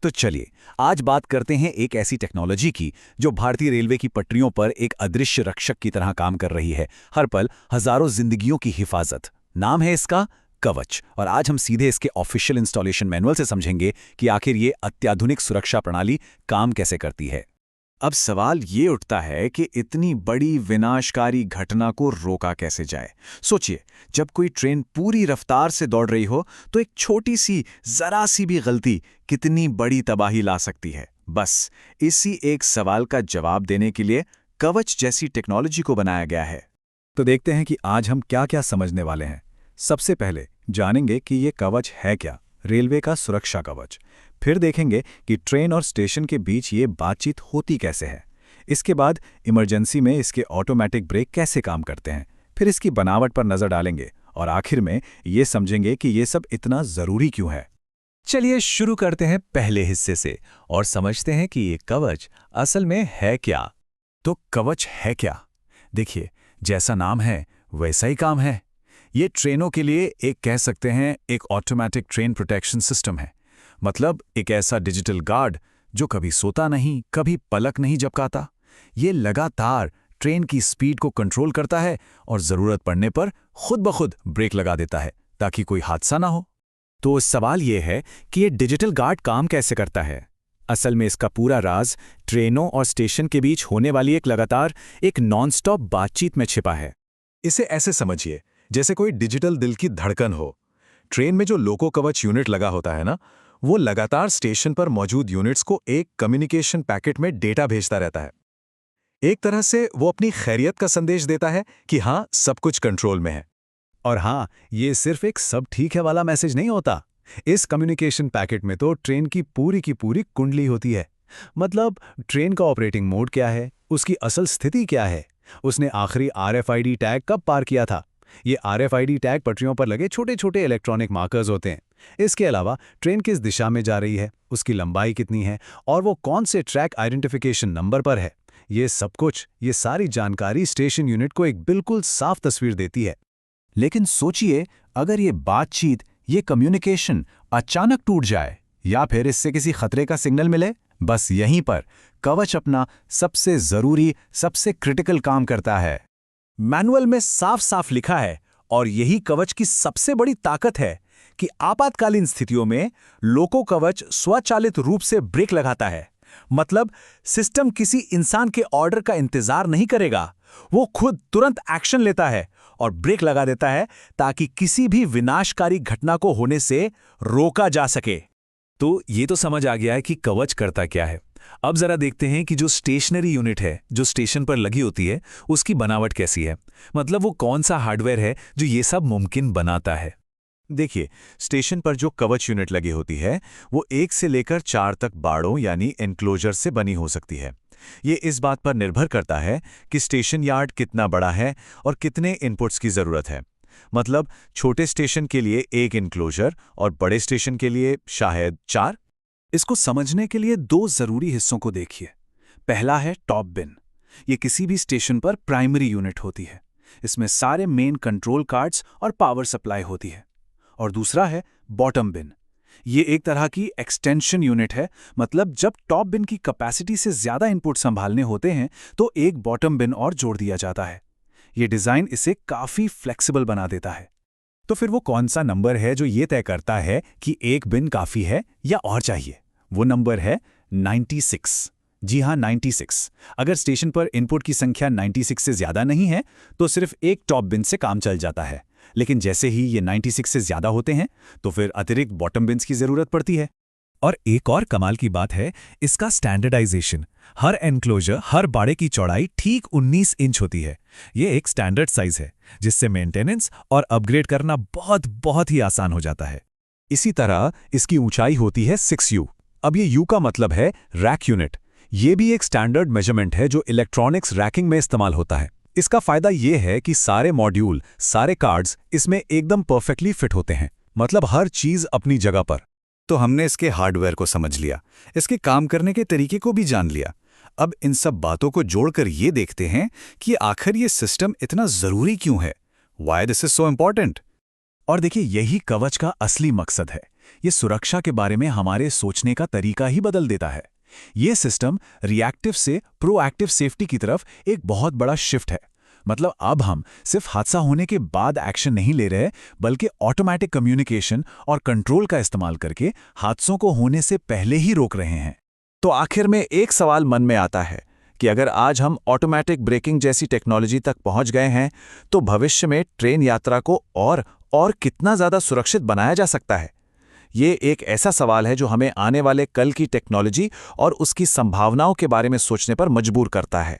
तो चलिए आज बात करते हैं एक ऐसी टेक्नोलॉजी की जो भारतीय रेलवे की पटरियों पर एक अदृश्य रक्षक की तरह काम कर रही है, हर पल हजारों जिंदगियों की हिफाजत। नाम है इसका कवच, और आज हम सीधे इसके ऑफिशियल इंस्टॉलेशन मैनुअल से समझेंगे कि आखिर ये अत्याधुनिक सुरक्षा प्रणाली काम कैसे करती है। अब सवाल ये उठता है कि इतनी बड़ी विनाशकारी घटना को रोका कैसे जाए। सोचिए, जब कोई ट्रेन पूरी रफ्तार से दौड़ रही हो तो एक छोटी सी जरा सी भी गलती कितनी बड़ी तबाही ला सकती है। बस इसी एक सवाल का जवाब देने के लिए कवच जैसी टेक्नोलॉजी को बनाया गया है। तो देखते हैं कि आज हम क्या क्या समझने वाले हैं। सबसे पहले जानेंगे कि ये कवच है क्या, रेलवे का सुरक्षा कवच। फिर देखेंगे कि ट्रेन और स्टेशन के बीच ये बातचीत होती कैसे है। इसके बाद इमरजेंसी में इसके ऑटोमेटिक ब्रेक कैसे काम करते हैं। फिर इसकी बनावट पर नजर डालेंगे और आखिर में ये समझेंगे कि ये सब इतना जरूरी क्यों है। चलिए शुरू करते हैं पहले हिस्से से और समझते हैं कि ये कवच असल में है क्या। तो कवच है क्या? देखिए, जैसा नाम है वैसा ही काम है। ये ट्रेनों के लिए एक कह सकते हैं एक ऑटोमेटिक ट्रेन प्रोटेक्शन सिस्टम है। मतलब एक ऐसा डिजिटल गार्ड जो कभी सोता नहीं, कभी पलक नहीं झपकाता। ये लगातार ट्रेन की स्पीड को कंट्रोल करता है और जरूरत पड़ने पर खुद ब खुद ब्रेक लगा देता है ताकि कोई हादसा ना हो। तो सवाल ये है कि ये डिजिटल गार्ड काम कैसे करता है। असल में इसका पूरा राज ट्रेनों और स्टेशन के बीच होने वाली एक लगातार एक नॉनस्टॉप बातचीत में छिपा है। इसे ऐसे समझिए जैसे कोई डिजिटल दिल की धड़कन हो। ट्रेन में जो लोको कवच यूनिट लगा होता है ना, वो लगातार स्टेशन पर मौजूद यूनिट्स को एक कम्युनिकेशन पैकेट में डेटा भेजता रहता है। एक तरह से वो अपनी खैरियत का संदेश देता है कि हाँ, सब कुछ कंट्रोल में है। और हाँ, ये सिर्फ एक सब ठीक है वाला मैसेज नहीं होता। इस कम्युनिकेशन पैकेट में तो ट्रेन की पूरी कुंडली होती है। मतलब ट्रेन का ऑपरेटिंग मोड क्या है, उसकी असल स्थिति क्या है, उसने आखिरी RFID टैग कब पार किया था। ये RFID टैग पटरियों पर लगे छोटे छोटे इलेक्ट्रॉनिक मार्कर्स होते हैं। इसके अलावा ट्रेन किस दिशा में जा रही है, उसकी लंबाई कितनी है और वो कौन से ट्रैक आइडेंटिफिकेशन नंबर पर है। ये सब कुछ, ये सारी जानकारी स्टेशन यूनिट को एक बिल्कुल साफ तस्वीर देती है। लेकिन सोचिए, अगर ये बातचीत, ये कम्युनिकेशन अचानक टूट जाए या फिर इससे किसी खतरे का सिग्नल मिले, बस यहीं पर कवच अपना सबसे जरूरी, सबसे क्रिटिकल काम करता है। मैनुअल में साफ साफ लिखा है, और यही कवच की सबसे बड़ी ताकत है कि आपातकालीन स्थितियों में लोको कवच स्वचालित रूप से ब्रेक लगाता है। मतलब सिस्टम किसी इंसान के ऑर्डर का इंतजार नहीं करेगा, वो खुद तुरंत एक्शन लेता है और ब्रेक लगा देता है ताकि किसी भी विनाशकारी घटना को होने से रोका जा सके। तो ये तो समझ आ गया है कि कवच करता क्या है। अब जरा देखते हैं कि जो स्टेशनरी यूनिट है, जो स्टेशन पर लगी होती है, उसकी बनावट कैसी है। मतलब वो कौन सा हार्डवेयर है जो ये सब मुमकिन बनाता है। देखिए, स्टेशन पर जो कवच यूनिट लगी होती है वो 1 से लेकर 4 तक बाड़ों यानी एनक्लोजर से बनी हो सकती है। ये इस बात पर निर्भर करता है कि स्टेशन यार्ड कितना बड़ा है और कितने इनपुट्स की जरूरत है। मतलब छोटे स्टेशन के लिए 1 एनक्लोजर और बड़े स्टेशन के लिए शायद 4। इसको समझने के लिए 2 जरूरी हिस्सों को देखिए। पहला है टॉप बिन। ये किसी भी स्टेशन पर प्राइमरी यूनिट होती है। इसमें सारे मेन कंट्रोल कार्ड्स और पावर सप्लाई होती है। और दूसरा है बॉटम बिन। ये एक तरह की एक्सटेंशन यूनिट है। मतलब जब टॉप बिन की कैपेसिटी से ज्यादा इनपुट संभालने होते हैं तो एक बॉटम बिन और जोड़ दिया जाता है। ये डिजाइन इसे काफी फ्लेक्सिबल बना देता है। तो फिर वो कौन सा नंबर है जो ये तय करता है कि एक बिन काफी है या और चाहिए? वो नंबर है 96। जी हाँ, 96। अगर स्टेशन पर इनपुट की संख्या 96 से ज्यादा नहीं है तो सिर्फ एक टॉप बिन से काम चल जाता है। लेकिन जैसे ही ये 96 से ज्यादा होते हैं तो फिर अतिरिक्त बॉटम बिन्स की जरूरत पड़ती है। और एक और कमाल की बात है इसका स्टैंडर्डाइजेशन। हर एनक्लोजर, हर बाड़े की चौड़ाई ठीक 19 इंच होती है। ये एक स्टैंडर्ड साइज है जिससे मेंटेनेंस और अपग्रेड करना बहुत ही आसान हो जाता है। इसी तरह इसकी ऊंचाई होती है 6U। अब ये U का मतलब है रैक यूनिट। ये भी एक स्टैंडर्ड मेजरमेंट है जो इलेक्ट्रॉनिक्स रैकिंग में इस्तेमाल होता है। इसका फायदा ये है कि सारे मॉड्यूल, सारे कार्ड्स इसमें एकदम परफेक्टली फिट होते हैं। मतलब हर चीज अपनी जगह पर। तो हमने इसके हार्डवेयर को समझ लिया, इसके काम करने के तरीके को भी जान लिया। अब इन सब बातों को जोड़कर ये देखते हैं कि आखिर ये सिस्टम इतना जरूरी क्यों है। Why this is so important? और देखिए, यही कवच का असली मकसद है। ये सुरक्षा के बारे में हमारे सोचने का तरीका ही बदल देता है। ये सिस्टम रिएक्टिव से प्रोएक्टिव सेफ्टी की तरफ एक बहुत बड़ा शिफ्ट है। मतलब अब हम सिर्फ हादसा होने के बाद एक्शन नहीं ले रहे, बल्कि ऑटोमेटिक कम्युनिकेशन और कंट्रोल का इस्तेमाल करके हादसों को होने से पहले ही रोक रहे हैं। तो आखिर में एक सवाल मन में आता है कि अगर आज हम ऑटोमेटिक ब्रेकिंग जैसी टेक्नोलॉजी तक पहुंच गए हैं, तो भविष्य में ट्रेन यात्रा को और कितना ज़्यादा सुरक्षित बनाया जा सकता है? ये एक ऐसा सवाल है जो हमें आने वाले कल की टेक्नोलॉजी और उसकी संभावनाओं के बारे में सोचने पर मजबूर करता है।